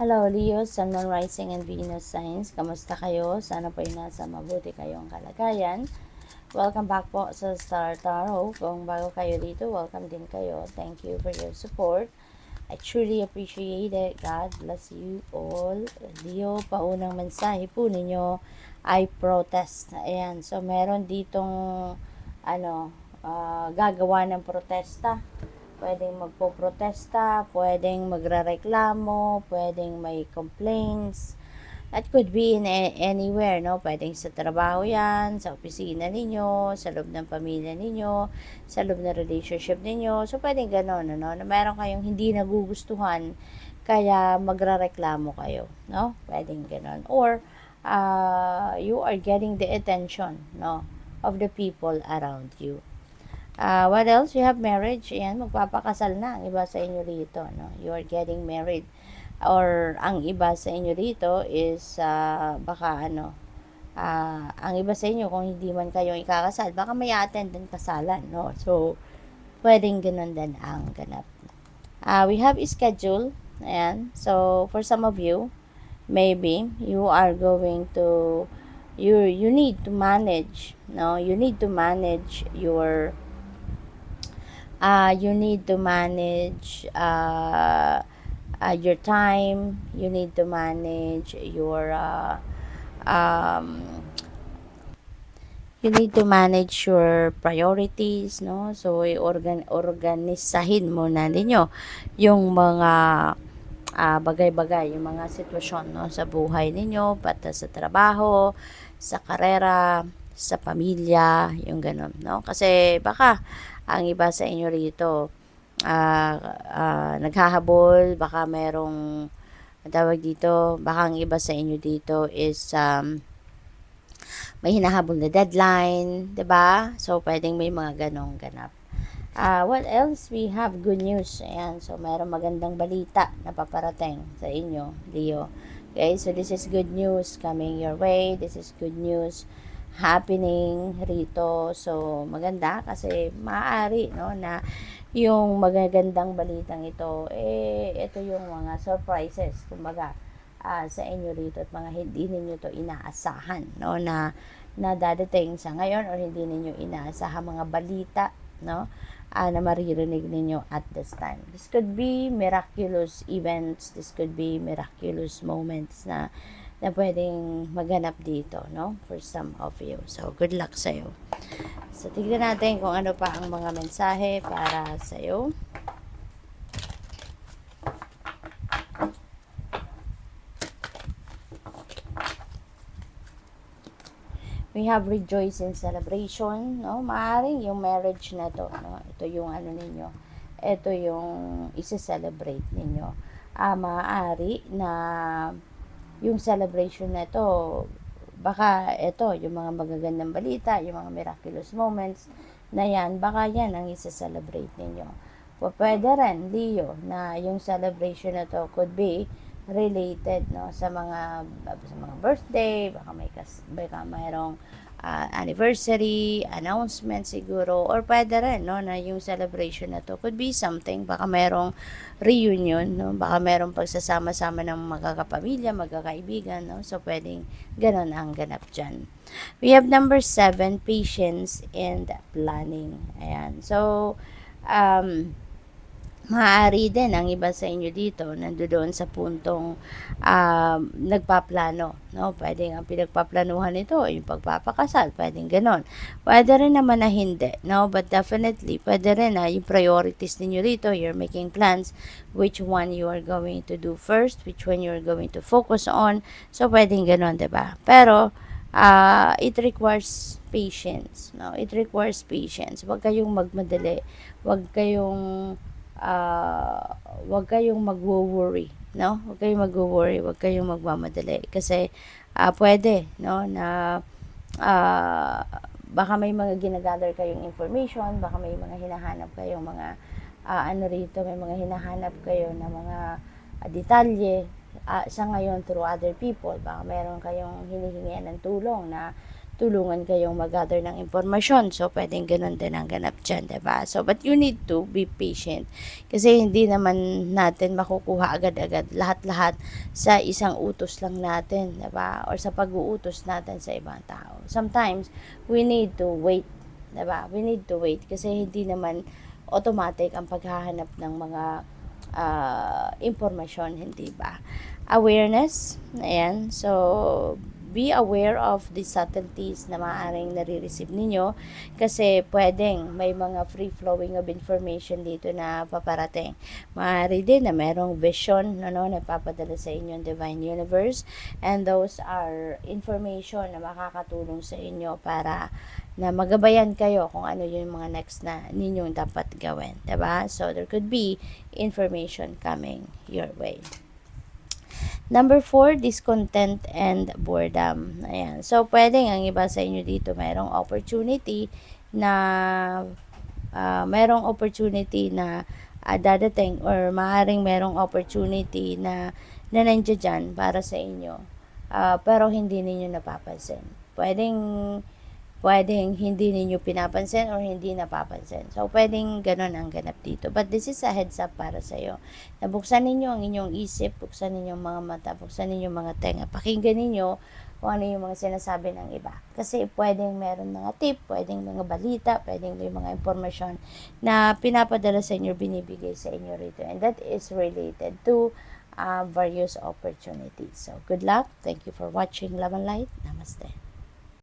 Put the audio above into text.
Hello Leo, Sun, Moon, Rising, and Venus signs. Kamusta kayo? Sana po ay nasa mabuti kayong kalagayan. Welcome back po sa Star Tarot. Kung bago kayo dito, welcome din kayo. Thank you for your support. I truly appreciate it. God bless you all. Leo, paunang mensahe po ninyo ay protest. Ayan, so meron ditong gagawa ng protesta. Pwedeng magpo-protesta, pwedeng magrereklamo, pwedeng may complaints. That could be in anywhere, no? Pwedeng sa trabaho yan, sa opisina ninyo, sa loob ng pamilya ninyo, sa loob ng relationship ninyo. So, pwedeng ganon, no? Na meron kayong hindi nagugustuhan, kaya magrereklamo kayo, no? Pwedeng ganon. Or, you are getting the attention, no? Of the people around you. What else? You have marriage. Ayan, magpapakasal na ang iba sa inyo rito. No? You are getting married. Or ang iba sa inyo rito is ang iba sa inyo kung hindi man kayo ikakasal, baka may attend ng kasalan. No? So, pwedeng ganun din ang ganap. We have a schedule. Ayan. So, for some of you, maybe you are going to you need to manage, no? You need to manage your you need to manage your time. You need to manage your you need to manage your priorities, no? So organisahin muna ninyo yung mga bagay-bagay, yung mga sitwasyon, no, sa buhay ninyo, pati sa trabaho, sa karera, sa pamilya, yung ganun, no? Kasi baka ang iba sa inyo rito naghahabol, baka merong tawag dito, baka ang iba sa inyo dito is may hinahabol na deadline, 'di ba? So pwedeng may mga ganong ganap. What else? We have good news. Ayan, so mayroong magandang balita na paparating sa inyo, Leo. Okay, so this is good news coming your way. This is good news happening rito. So, maganda kasi maaari, no, na yung magagandang balitang ito, ito yung mga surprises, kumbaga, sa inyo rito at mga hindi ninyo to inaasahan, no, na dadating sa ngayon or hindi ninyo inaasahan mga balita, no, na maririnig ninyo at this time. This could be miraculous events, this could be miraculous moments na pwedeng maganap dito, no? For some of you. So, good luck sa'yo. So, tignan natin kung ano pa ang mga mensahe para sa'yo. We have rejoice and celebration, no? Maaring yung marriage na to, no? Ito yung ano ninyo. Ito yung isi-celebrate ninyo. Maaari na yung celebration na to, baka ito, yung mga magagandang balita, yung mga miraculous moments na yan, baka yan ang isa-celebrate ninyo. Pwede rin, Leo, na yung celebration na to could be related, no, sa mga birthday, baka mayroong anniversary, announcement siguro, or pwede rin, no, na yung celebration na to could be something, baka mayroong reunion, no, baka mayroong pagsasama-sama ng magkakapamilya, magkakaibigan, no, so pwedeng ganon ang ganap dyan. We have number 7, patience and planning. Ayan, so maaari din ang iba sa inyo dito nandoon sa puntong nagpaplano, no? Pwedeng ang pinagpaplanuhan nito yung pagpapakasal, pwedeng ganon. Pwede rin naman na hindi, no? But definitely, pwede rin na yung priorities ninyo rito, you're making plans, which one you are going to do first, which one you are going to focus on. So, pwedeng ganon, diba? Pero, it requires patience, no? It requires patience. Huwag kayong magmadali. Huwag kayong magwo-worry, no? Huwag kayong magwo-worry, huwag kayong magmamadali kasi pwede, no, na baka may mga ginagather kayong information, baka may mga hinahanap kayong mga may mga hinahanap kayo na mga detalye sa ngayon through other people. Baka mayroon kayong hinihingian ng tulong na tulungan kayong mag-gather ng impormasyon. So, pwedeng ganun din ang ganap dyan, diba? So, but you need to be patient. Kasi hindi naman natin makukuha agad-agad lahat-lahat sa isang utos lang natin, diba? Or sa pag-uutos natin sa ibang tao. Sometimes, we need to wait, diba? We need to wait kasi hindi naman automatic ang paghahanap ng mga impormasyon, hindi ba? Awareness, ayan. So, be aware of the subtleties na maaaring nare-receive ninyo kasi pwedeng may mga free flowing of information dito na paparating. Maaari din na merong vision na napapadala sa inyo ng Divine Universe, and those are information na makakatulong sa inyo para na magabayan kayo kung ano yung mga next na ninyong dapat gawin, diba? So, there could be information coming your way. Number 4, discontent and boredom. Ayan. So, pwedeng ang iba sa inyo dito mayroong opportunity na dadating, or maaaring merong opportunity na nandiyan dyan para sa inyo. Pero hindi ninyo napapansin. Pwedeng hindi ninyo pinapansin or hindi napapansin. So, pwedeng ganun ang ganap dito. But this is a heads up para sa'yo. Nabuksan ninyo ang inyong isip, buksan ninyo mga mata, buksan ninyo mga tenga. Pakinggan ninyo kung ano yung mga sinasabi ng iba. Kasi pwedeng meron mga tip, pwedeng mga balita, pwedeng may mga impormasyon na pinapadala sa inyo, binibigay sa inyo rito. And that is related to various opportunities. So, good luck. Thank you for watching Love and Light. Namaste.